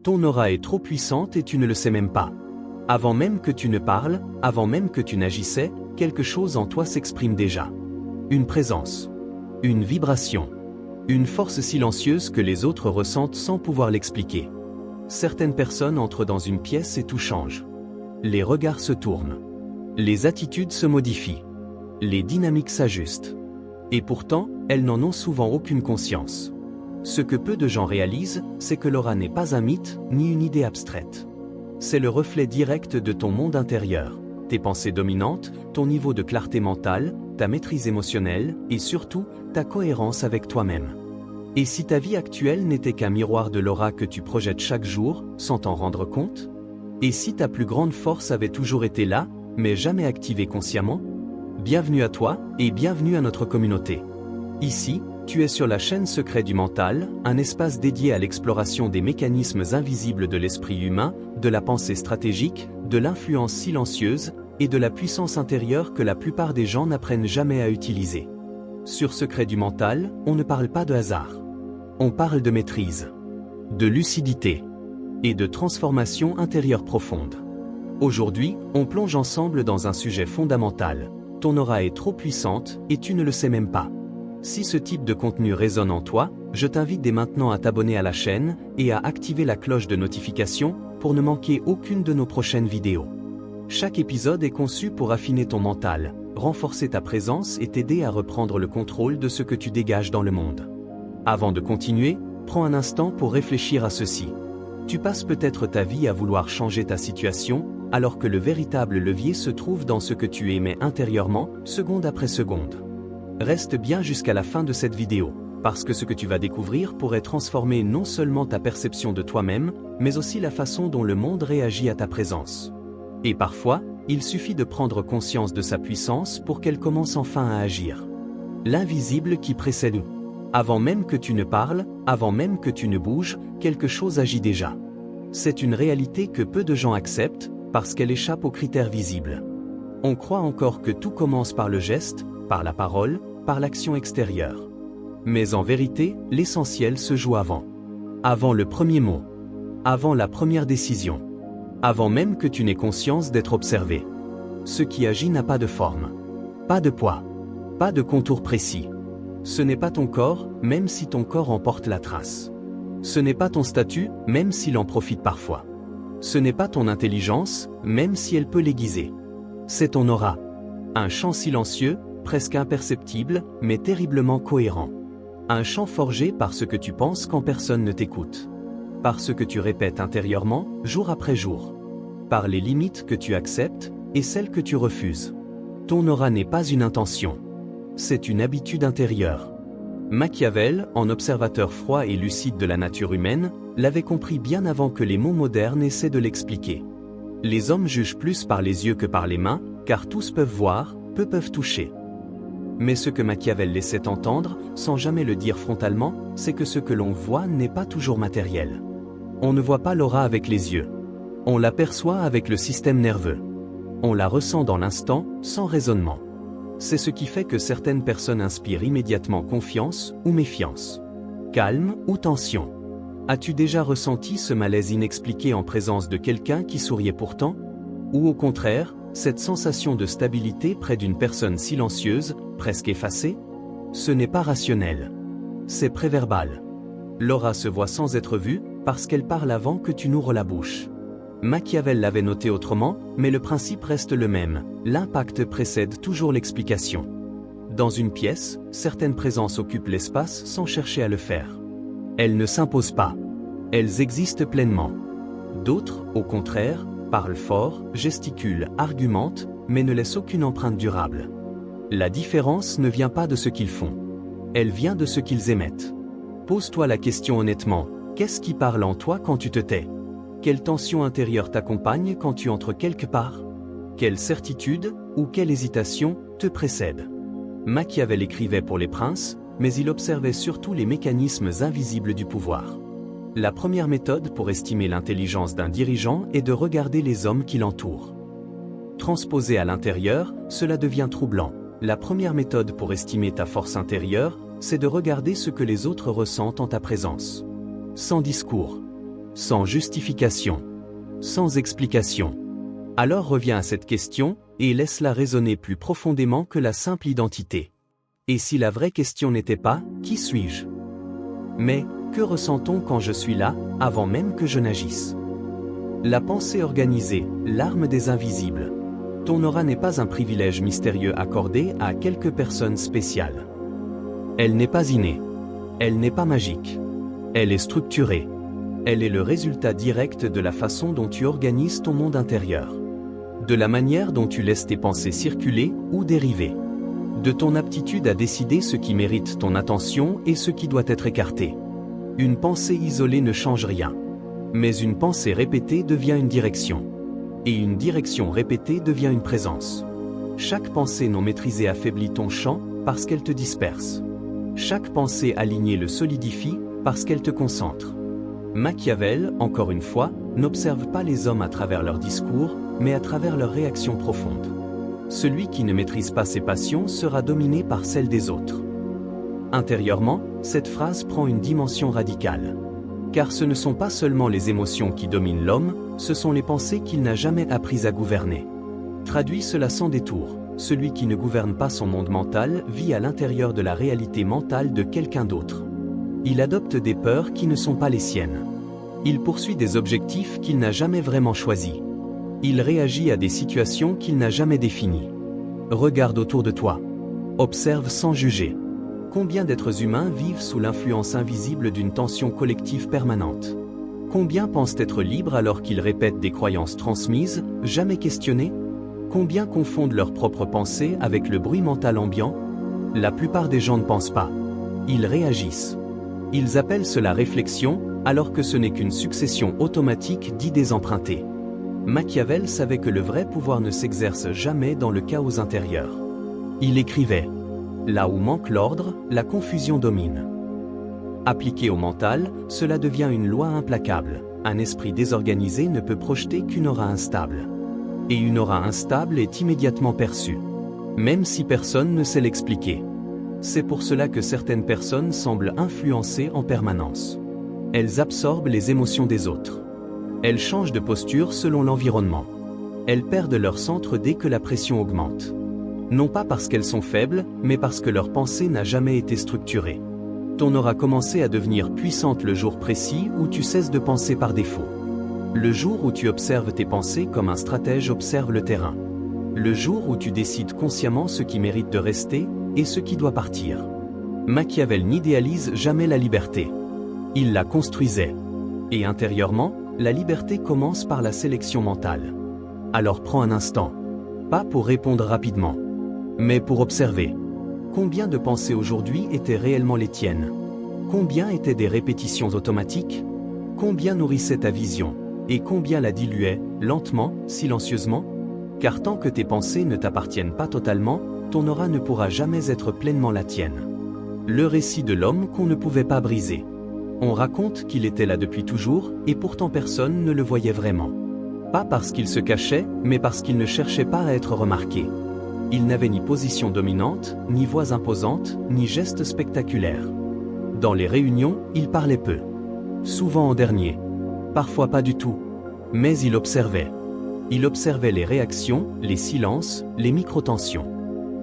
Ton aura est trop puissante et tu ne le sais même pas. Avant même que tu ne parles, avant même que tu n'agissais, quelque chose en toi s'exprime déjà. Une présence. Une vibration. Une force silencieuse que les autres ressentent sans pouvoir l'expliquer. Certaines personnes entrent dans une pièce et tout change. Les regards se tournent. Les attitudes se modifient. Les dynamiques s'ajustent. Et pourtant, elles n'en ont souvent aucune conscience. Ce que peu de gens réalisent, c'est que l'aura n'est pas un mythe, ni une idée abstraite. C'est le reflet direct de ton monde intérieur, tes pensées dominantes, ton niveau de clarté mentale, ta maîtrise émotionnelle, et surtout, ta cohérence avec toi-même. Et si ta vie actuelle n'était qu'un miroir de l'aura que tu projettes chaque jour, sans t'en rendre compte? Et si ta plus grande force avait toujours été là, mais jamais activée consciemment? Bienvenue à toi, et bienvenue à notre communauté. Ici, tu es sur la chaîne Secret du Mental, un espace dédié à l'exploration des mécanismes invisibles de l'esprit humain, de la pensée stratégique, de l'influence silencieuse, et de la puissance intérieure que la plupart des gens n'apprennent jamais à utiliser. Sur Secret du Mental, on ne parle pas de hasard. On parle de maîtrise, de lucidité et de transformation intérieure profonde. Aujourd'hui, on plonge ensemble dans un sujet fondamental. Ton aura est trop puissante et tu ne le sais même pas. Si ce type de contenu résonne en toi, je t'invite dès maintenant à t'abonner à la chaîne et à activer la cloche de notification pour ne manquer aucune de nos prochaines vidéos. Chaque épisode est conçu pour affiner ton mental, renforcer ta présence et t'aider à reprendre le contrôle de ce que tu dégages dans le monde. Avant de continuer, prends un instant pour réfléchir à ceci. Tu passes peut-être ta vie à vouloir changer ta situation, alors que le véritable levier se trouve dans ce que tu émets intérieurement, seconde après seconde. Reste bien jusqu'à la fin de cette vidéo, parce que ce que tu vas découvrir pourrait transformer non seulement ta perception de toi-même, mais aussi la façon dont le monde réagit à ta présence. Et parfois, il suffit de prendre conscience de sa puissance pour qu'elle commence enfin à agir. L'invisible qui précède. Avant même que tu ne parles, avant même que tu ne bouges, quelque chose agit déjà. C'est une réalité que peu de gens acceptent, parce qu'elle échappe aux critères visibles. On croit encore que tout commence par le geste, par la parole, par l'action extérieure. Mais en vérité, l'essentiel se joue avant. Avant le premier mot. Avant la première décision. Avant même que tu n'aies conscience d'être observé. Ce qui agit n'a pas de forme. Pas de poids. Pas de contour précis. Ce n'est pas ton corps, même si ton corps en porte la trace. Ce n'est pas ton statut, même s'il en profite parfois. Ce n'est pas ton intelligence, même si elle peut l'aiguiser. C'est ton aura. Un chant silencieux, presque imperceptible, mais terriblement cohérent. Un chant forgé par ce que tu penses quand personne ne t'écoute. Par ce que tu répètes intérieurement, jour après jour. Par les limites que tu acceptes, et celles que tu refuses. Ton aura n'est pas une intention. C'est une habitude intérieure. Machiavel, en observateur froid et lucide de la nature humaine, l'avait compris bien avant que les mots modernes essaient de l'expliquer. Les hommes jugent plus par les yeux que par les mains, car tous peuvent voir, peu peuvent toucher. Mais ce que Machiavel laissait entendre, sans jamais le dire frontalement, c'est que ce que l'on voit n'est pas toujours matériel. On ne voit pas l'aura avec les yeux. On l'aperçoit avec le système nerveux. On la ressent dans l'instant, sans raisonnement. C'est ce qui fait que certaines personnes inspirent immédiatement confiance ou méfiance. Calme ou tension. As-tu déjà ressenti ce malaise inexpliqué en présence de quelqu'un qui souriait pourtant? Ou au contraire, cette sensation de stabilité près d'une personne silencieuse, presque effacée? Ce n'est pas rationnel. C'est préverbal. L'aura se voit sans être vue, parce qu'elle parle avant que tu n'ouvres la bouche. Machiavel l'avait noté autrement, mais le principe reste le même, l'impact précède toujours l'explication. Dans une pièce, certaines présences occupent l'espace sans chercher à le faire. Elles ne s'imposent pas. Elles existent pleinement. D'autres, au contraire, parlent fort, gesticulent, argumentent, mais ne laissent aucune empreinte durable. La différence ne vient pas de ce qu'ils font. Elle vient de ce qu'ils émettent. Pose-toi la question honnêtement, qu'est-ce qui parle en toi quand tu te tais? Quelle tension intérieure t'accompagne quand tu entres quelque part? Quelle certitude, ou quelle hésitation, te précède? Machiavel écrivait pour les princes, mais il observait surtout les mécanismes invisibles du pouvoir. La première méthode pour estimer l'intelligence d'un dirigeant est de regarder les hommes qui l'entourent. Transposé à l'intérieur, cela devient troublant. La première méthode pour estimer ta force intérieure, c'est de regarder ce que les autres ressentent en ta présence. Sans discours. sans justification, sans explication. Alors reviens à cette question, et laisse-la résonner plus profondément que la simple identité. Et si la vraie question n'était pas « Qui suis-je » mais « Que ressent-on quand je suis là, avant même que je n'agisse » La pensée organisée, l'arme des invisibles. Ton aura n'est pas un privilège mystérieux accordé à quelques personnes spéciales. Elle n'est pas innée. Elle n'est pas magique. Elle est structurée. Elle est le résultat direct de la façon dont tu organises ton monde intérieur. De la manière dont tu laisses tes pensées circuler ou dériver. De ton aptitude à décider ce qui mérite ton attention et ce qui doit être écarté. Une pensée isolée ne change rien. Mais une pensée répétée devient une direction. Et une direction répétée devient une présence. Chaque pensée non maîtrisée affaiblit ton champ parce qu'elle te disperse. Chaque pensée alignée le solidifie parce qu'elle te concentre. Machiavel, encore une fois, n'observe pas les hommes à travers leurs discours, mais à travers leurs réactions profondes. Celui qui ne maîtrise pas ses passions sera dominé par celles des autres. Intérieurement, cette phrase prend une dimension radicale. Car ce ne sont pas seulement les émotions qui dominent l'homme, ce sont les pensées qu'il n'a jamais apprises à gouverner. Traduit cela sans détour, celui qui ne gouverne pas son monde mental vit à l'intérieur de la réalité mentale de quelqu'un d'autre. Il adopte des peurs qui ne sont pas les siennes. Il poursuit des objectifs qu'il n'a jamais vraiment choisis. Il réagit à des situations qu'il n'a jamais définies. Regarde autour de toi. Observe sans juger. Combien d'êtres humains vivent sous l'influence invisible d'une tension collective permanente? Combien pensent être libres alors qu'ils répètent des croyances transmises, jamais questionnées? Combien confondent leurs propres pensées avec le bruit mental ambiant? La plupart des gens ne pensent pas. Ils réagissent. Ils appellent cela réflexion, alors que ce n'est qu'une succession automatique d'idées empruntées. Machiavel savait que le vrai pouvoir ne s'exerce jamais dans le chaos intérieur. Il écrivait « Là où manque l'ordre, la confusion domine ». Appliqué au mental, cela devient une loi implacable. Un esprit désorganisé ne peut projeter qu'une aura instable. Et une aura instable est immédiatement perçue. Même si personne ne sait l'expliquer. C'est pour cela que certaines personnes semblent influencées en permanence. Elles absorbent les émotions des autres. Elles changent de posture selon l'environnement. Elles perdent leur centre dès que la pression augmente. Non pas parce qu'elles sont faibles, mais parce que leur pensée n'a jamais été structurée. Ton aura commencé à devenir puissante le jour précis où tu cesses de penser par défaut. Le jour où tu observes tes pensées comme un stratège observe le terrain. Le jour où tu décides consciemment ce qui mérite de rester et ce qui doit partir. Machiavel n'idéalise jamais la liberté. Il la construisait. Et intérieurement, la liberté commence par la sélection mentale. Alors prends un instant. Pas pour répondre rapidement, mais pour observer. Combien de pensées aujourd'hui étaient réellement les tiennes? Combien étaient des répétitions automatiques? Combien nourrissaient ta vision? Et combien la diluaient, lentement, silencieusement? Car tant que tes pensées ne t'appartiennent pas totalement, ton aura ne pourra jamais être pleinement la tienne. Le récit de l'homme qu'on ne pouvait pas briser. On raconte qu'il était là depuis toujours, et pourtant personne ne le voyait vraiment. Pas parce qu'il se cachait, mais parce qu'il ne cherchait pas à être remarqué. Il n'avait ni position dominante, ni voix imposante, ni gestes spectaculaires. Dans les réunions, il parlait peu. Souvent en dernier. Parfois pas du tout. Mais il observait. Il observait les réactions, les silences, les micro-tensions.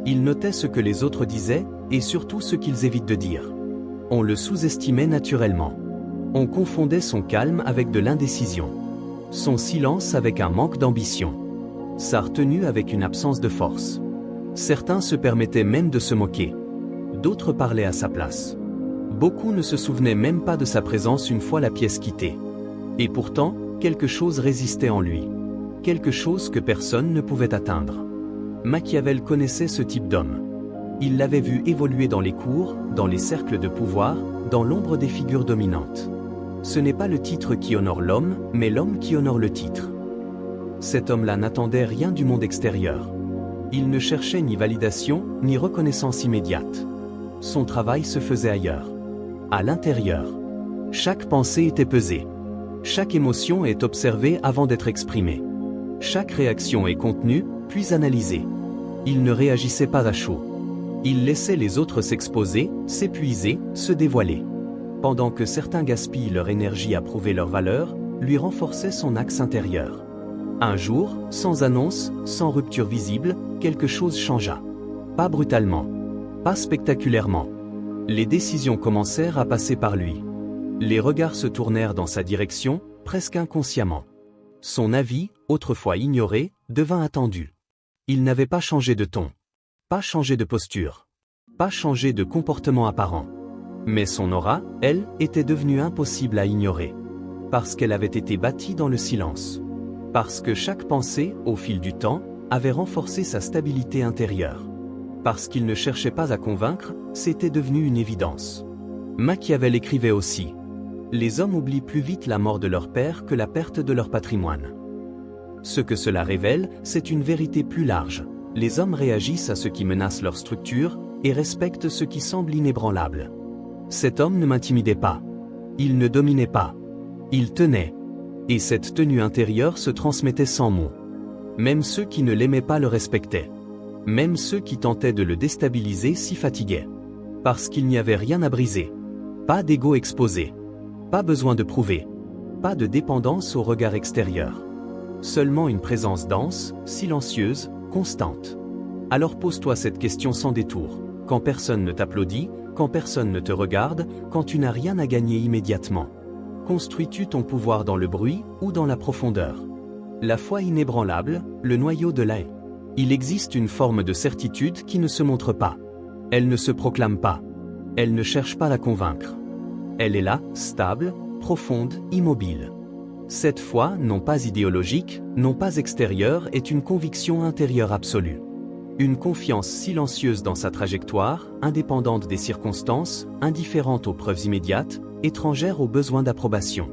Il notait ce que les autres disaient, et surtout ce qu'ils évitent de dire. On le sous-estimait naturellement. On confondait son calme avec de l'indécision. Son silence avec un manque d'ambition. Sa retenue avec une absence de force. Certains se permettaient même de se moquer. D'autres parlaient à sa place. Beaucoup ne se souvenaient même pas de sa présence une fois la pièce quittée. Et pourtant, quelque chose résistait en lui. Quelque chose que personne ne pouvait atteindre. Machiavel connaissait ce type d'homme. Il l'avait vu évoluer dans les cours, dans les cercles de pouvoir, dans l'ombre des figures dominantes. Ce n'est pas le titre qui honore l'homme, mais l'homme qui honore le titre. Cet homme-là n'attendait rien du monde extérieur. Il ne cherchait ni validation, ni reconnaissance immédiate. Son travail se faisait ailleurs. À l'intérieur. Chaque pensée était pesée. Chaque émotion est observée avant d'être exprimée. Chaque réaction est contenue, puis analysée. Il ne réagissait pas à chaud. Il laissait les autres s'exposer, s'épuiser, se dévoiler. Pendant que certains gaspillent leur énergie à prouver leur valeur, lui renforçait son axe intérieur. Un jour, sans annonce, sans rupture visible, quelque chose changea. Pas brutalement, pas spectaculairement. Les décisions commencèrent à passer par lui. Les regards se tournèrent dans sa direction, presque inconsciemment. Son avis, autrefois ignoré, devint attendu. Il n'avait pas changé de ton, pas changé de posture, pas changé de comportement apparent. Mais son aura, elle, était devenue impossible à ignorer. Parce qu'elle avait été bâtie dans le silence. Parce que chaque pensée, au fil du temps, avait renforcé sa stabilité intérieure. Parce qu'il ne cherchait pas à convaincre, c'était devenu une évidence. Machiavel écrivait aussi: les hommes oublient plus vite la mort de leur père que la perte de leur patrimoine. Ce que cela révèle, c'est une vérité plus large. Les hommes réagissent à ce qui menace leur structure et respectent ce qui semble inébranlable. Cet homme ne m'intimidait pas. Il ne dominait pas. Il tenait. Et cette tenue intérieure se transmettait sans mots. Même ceux qui ne l'aimaient pas le respectaient. Même ceux qui tentaient de le déstabiliser s'y fatiguaient. Parce qu'il n'y avait rien à briser. Pas d'ego exposé. Pas besoin de prouver. Pas de dépendance au regard extérieur. Seulement une présence dense, silencieuse, constante. Alors pose-toi cette question sans détour. Quand personne ne t'applaudit, quand personne ne te regarde, quand tu n'as rien à gagner immédiatement. Construis-tu ton pouvoir dans le bruit ou dans la profondeur? La foi inébranlable, le noyau de la haie. Il existe une forme de certitude qui ne se montre pas. Elle ne se proclame pas. Elle ne cherche pas à convaincre. Elle est là, stable, profonde, immobile. Cette foi, non pas idéologique, non pas extérieure, est une conviction intérieure absolue. Une confiance silencieuse dans sa trajectoire, indépendante des circonstances, indifférente aux preuves immédiates, étrangère aux besoins d'approbation.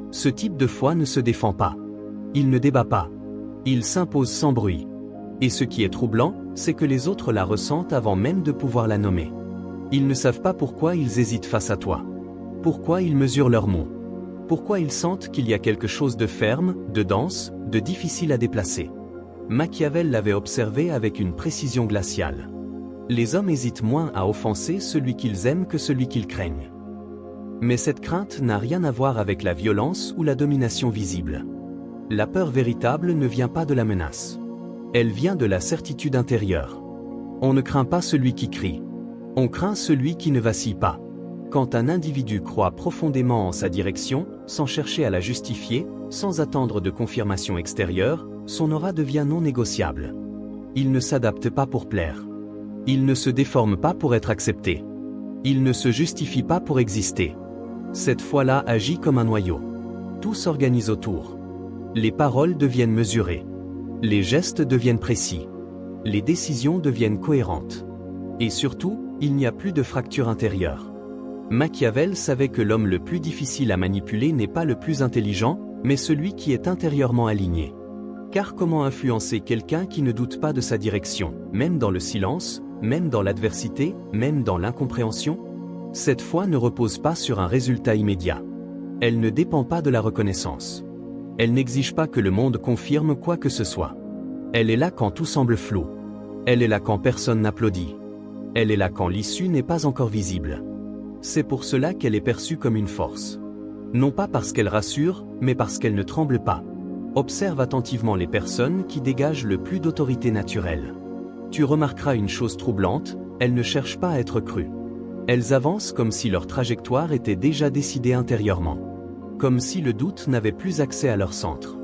Ce type de foi ne se défend pas. Il ne débat pas. Il s'impose sans bruit. Et ce qui est troublant, c'est que les autres la ressentent avant même de pouvoir la nommer. Ils ne savent pas pourquoi ils hésitent face à toi. Pourquoi ils mesurent leurs mots. Pourquoi ils sentent qu'il y a quelque chose de ferme, de dense, de difficile à déplacer. Machiavel l'avait observé avec une précision glaciale. Les hommes hésitent moins à offenser celui qu'ils aiment que celui qu'ils craignent. Mais cette crainte n'a rien à voir avec la violence ou la domination visible. La peur véritable ne vient pas de la menace. Elle vient de la certitude intérieure. On ne craint pas celui qui crie. On craint celui qui ne vacille pas. Quand un individu croit profondément en sa direction, sans chercher à la justifier, sans attendre de confirmation extérieure, son aura devient non négociable. Il ne s'adapte pas pour plaire. Il ne se déforme pas pour être accepté. Il ne se justifie pas pour exister. Cette foi-là agit comme un noyau. Tout s'organise autour. Les paroles deviennent mesurées. Les gestes deviennent précis. Les décisions deviennent cohérentes. Et surtout, il n'y a plus de fracture intérieure. Machiavel savait que l'homme le plus difficile à manipuler n'est pas le plus intelligent, mais celui qui est intérieurement aligné. Car comment influencer quelqu'un qui ne doute pas de sa direction, même dans le silence, même dans l'adversité, même dans l'incompréhension? Cette foi ne repose pas sur un résultat immédiat. Elle ne dépend pas de la reconnaissance. Elle n'exige pas que le monde confirme quoi que ce soit. Elle est là quand tout semble flou. Elle est là quand personne n'applaudit. Elle est là quand l'issue n'est pas encore visible. C'est pour cela qu'elle est perçue comme une force. Non pas parce qu'elle rassure, mais parce qu'elle ne tremble pas. Observe attentivement les personnes qui dégagent le plus d'autorité naturelle. Tu remarqueras une chose troublante, elles ne cherchent pas à être crues. Elles avancent comme si leur trajectoire était déjà décidée intérieurement. Comme si le doute n'avait plus accès à leur centre.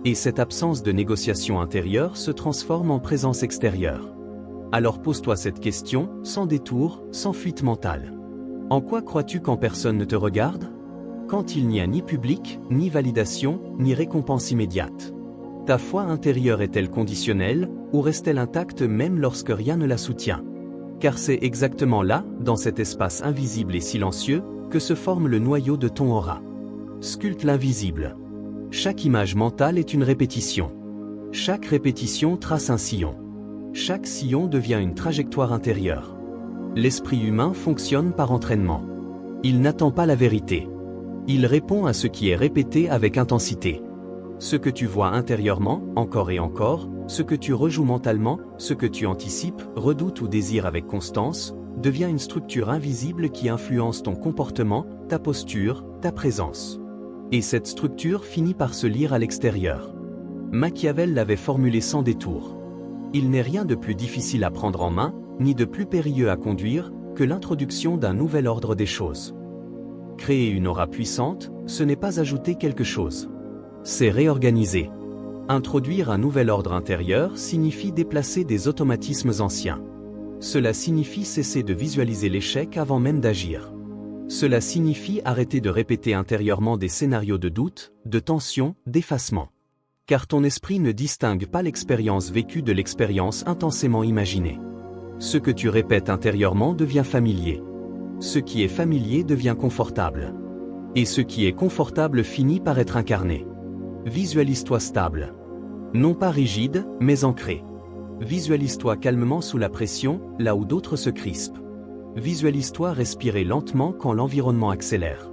Et cette absence de négociation intérieure se transforme en présence extérieure. Alors pose-toi cette question, sans détour, sans fuite mentale. En quoi crois-tu quand personne ne te regarde? Quand il n'y a ni public, ni validation, ni récompense immédiate. Ta foi intérieure est-elle conditionnelle, ou reste-t-elle intacte même lorsque rien ne la soutient? Car c'est exactement là, dans cet espace invisible et silencieux, que se forme le noyau de ton aura. Sculpte l'invisible. Chaque image mentale est une répétition. Chaque répétition trace un sillon. Chaque sillon devient une trajectoire intérieure. L'esprit humain fonctionne par entraînement. Il n'attend pas la vérité. Il répond à ce qui est répété avec intensité. Ce que tu vois intérieurement, encore et encore, ce que tu rejoues mentalement, ce que tu anticipes, redoutes ou désires avec constance, devient une structure invisible qui influence ton comportement, ta posture, ta présence. Et cette structure finit par se lire à l'extérieur. Machiavel l'avait formulée sans détour. Il n'est rien de plus difficile à prendre en main, ni de plus périlleux à conduire, que l'introduction d'un nouvel ordre des choses. Créer une aura puissante, ce n'est pas ajouter quelque chose. C'est réorganiser. Introduire un nouvel ordre intérieur signifie déplacer des automatismes anciens. Cela signifie cesser de visualiser l'échec avant même d'agir. Cela signifie arrêter de répéter intérieurement des scénarios de doute, de tension, d'effacement. Car ton esprit ne distingue pas l'expérience vécue de l'expérience intensément imaginée. Ce que tu répètes intérieurement devient familier. Ce qui est familier devient confortable. Et ce qui est confortable finit par être incarné. Visualise-toi stable. Non pas rigide, mais ancré. Visualise-toi calmement sous la pression, là où d'autres se crispent. Visualise-toi respirer lentement quand l'environnement accélère.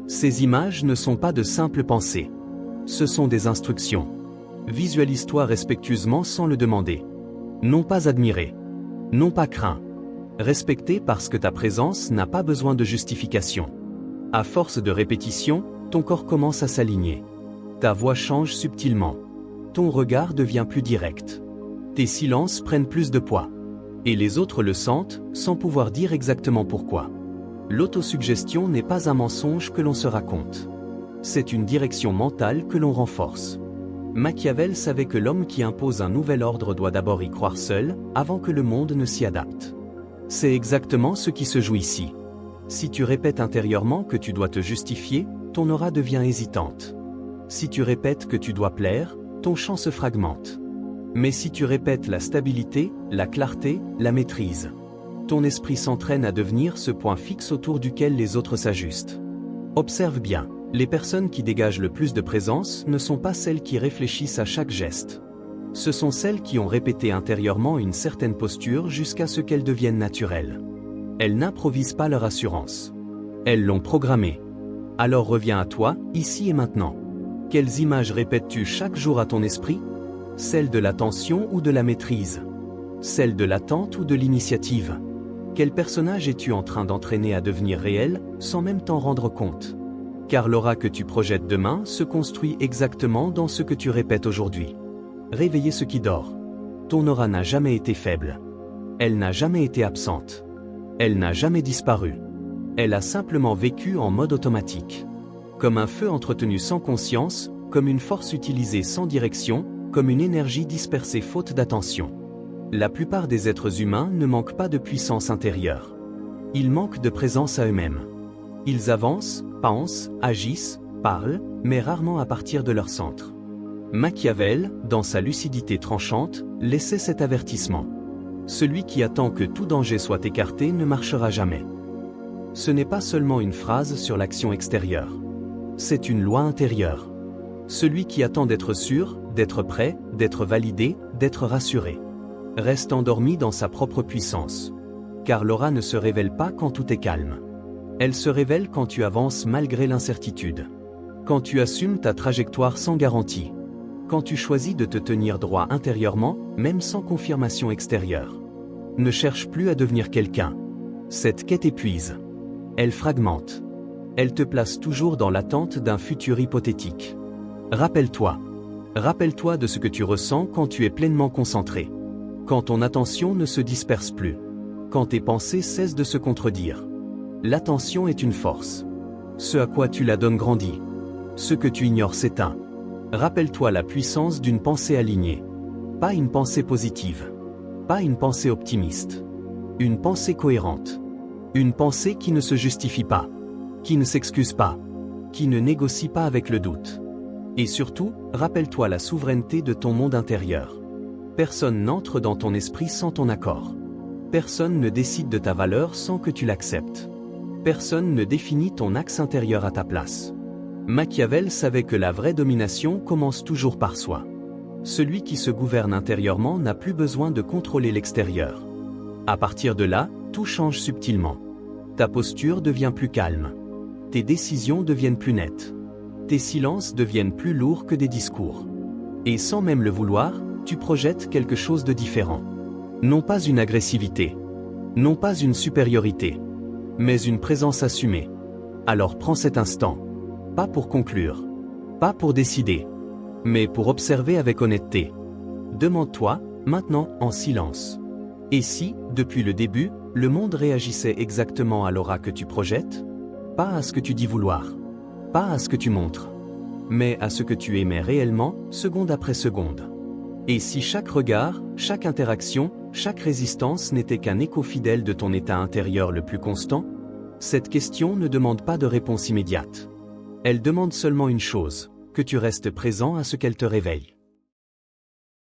Ces images ne sont pas de simples pensées. Ce sont des instructions. Visualise-toi respectueusement sans le demander. Non pas admirer. Non pas craint. Respecter parce que ta présence n'a pas besoin de justification. À force de répétition, ton corps commence à s'aligner. Ta voix change subtilement. Ton regard devient plus direct. Tes silences prennent plus de poids. Et les autres le sentent, sans pouvoir dire exactement pourquoi. L'autosuggestion n'est pas un mensonge que l'on se raconte. C'est une direction mentale que l'on renforce. Machiavel savait que l'homme qui impose un nouvel ordre doit d'abord y croire seul, avant que le monde ne s'y adapte. C'est exactement ce qui se joue ici. Si tu répètes intérieurement que tu dois te justifier, ton aura devient hésitante. Si tu répètes que tu dois plaire, ton champ se fragmente. Mais si tu répètes la stabilité, la clarté, la maîtrise, ton esprit s'entraîne à devenir ce point fixe autour duquel les autres s'ajustent. Observe bien, les personnes qui dégagent le plus de présence ne sont pas celles qui réfléchissent à chaque geste. Ce sont celles qui ont répété intérieurement une certaine posture jusqu'à ce qu'elle devienne naturelle. Elles n'improvisent pas leur assurance. Elles l'ont programmée. Alors reviens à toi, ici et maintenant. Quelles images répètes-tu chaque jour à ton esprit ? Celle de l'attention ou de la maîtrise ? Celle de l'attente ou de l'initiative ? Quel personnage es-tu en train d'entraîner à devenir réel, sans même t'en rendre compte ? Car l'aura que tu projettes demain se construit exactement dans ce que tu répètes aujourd'hui. Réveillez ce qui dort. Ton aura n'a jamais été faible. Elle n'a jamais été absente. Elle n'a jamais disparu. Elle a simplement vécu en mode automatique. Comme un feu entretenu sans conscience, comme une force utilisée sans direction, comme une énergie dispersée faute d'attention. La plupart des êtres humains ne manquent pas de puissance intérieure. Ils manquent de présence à eux-mêmes. Ils avancent, pensent, agissent, parlent, mais rarement à partir de leur centre. Machiavel, dans sa lucidité tranchante, laissait cet avertissement. Celui qui attend que tout danger soit écarté ne marchera jamais. Ce n'est pas seulement une phrase sur l'action extérieure. C'est une loi intérieure. Celui qui attend d'être sûr, d'être prêt, d'être validé, d'être rassuré, reste endormi dans sa propre puissance. Car l'aura ne se révèle pas quand tout est calme. Elle se révèle quand tu avances malgré l'incertitude. Quand tu assumes ta trajectoire sans garantie. Quand tu choisis de te tenir droit intérieurement, même sans confirmation extérieure. Ne cherche plus à devenir quelqu'un. Cette quête épuise. Elle fragmente. Elle te place toujours dans l'attente d'un futur hypothétique. Rappelle-toi. Rappelle-toi de ce que tu ressens quand tu es pleinement concentré. Quand ton attention ne se disperse plus. Quand tes pensées cessent de se contredire. L'attention est une force. Ce à quoi tu la donnes grandit. Ce que tu ignores s'éteint. Rappelle-toi la puissance d'une pensée alignée. Pas une pensée positive. Pas une pensée optimiste. Une pensée cohérente. Une pensée qui ne se justifie pas. Qui ne s'excuse pas. Qui ne négocie pas avec le doute. Et surtout, rappelle-toi la souveraineté de ton monde intérieur. Personne n'entre dans ton esprit sans ton accord. Personne ne décide de ta valeur sans que tu l'acceptes. Personne ne définit ton axe intérieur à ta place. Machiavel savait que la vraie domination commence toujours par soi. Celui qui se gouverne intérieurement n'a plus besoin de contrôler l'extérieur. À partir de là, tout change subtilement. Ta posture devient plus calme. Tes décisions deviennent plus nettes. Tes silences deviennent plus lourds que des discours. Et sans même le vouloir, tu projettes quelque chose de différent. Non pas une agressivité. Non pas une supériorité. Mais une présence assumée. Alors prends cet instant. Pas pour conclure. Pas pour décider. Mais pour observer avec honnêteté. Demande-toi, maintenant, en silence. Et si, depuis le début, le monde réagissait exactement à l'aura que tu projettes? Pas à ce que tu dis vouloir. Pas à ce que tu montres. Mais à ce que tu émets réellement, seconde après seconde. Et si chaque regard, chaque interaction, chaque résistance n'était qu'un écho fidèle de ton état intérieur le plus constant? Cette question ne demande pas de réponse immédiate. Elle demande seulement une chose, que tu restes présent à ce qu'elle te réveille.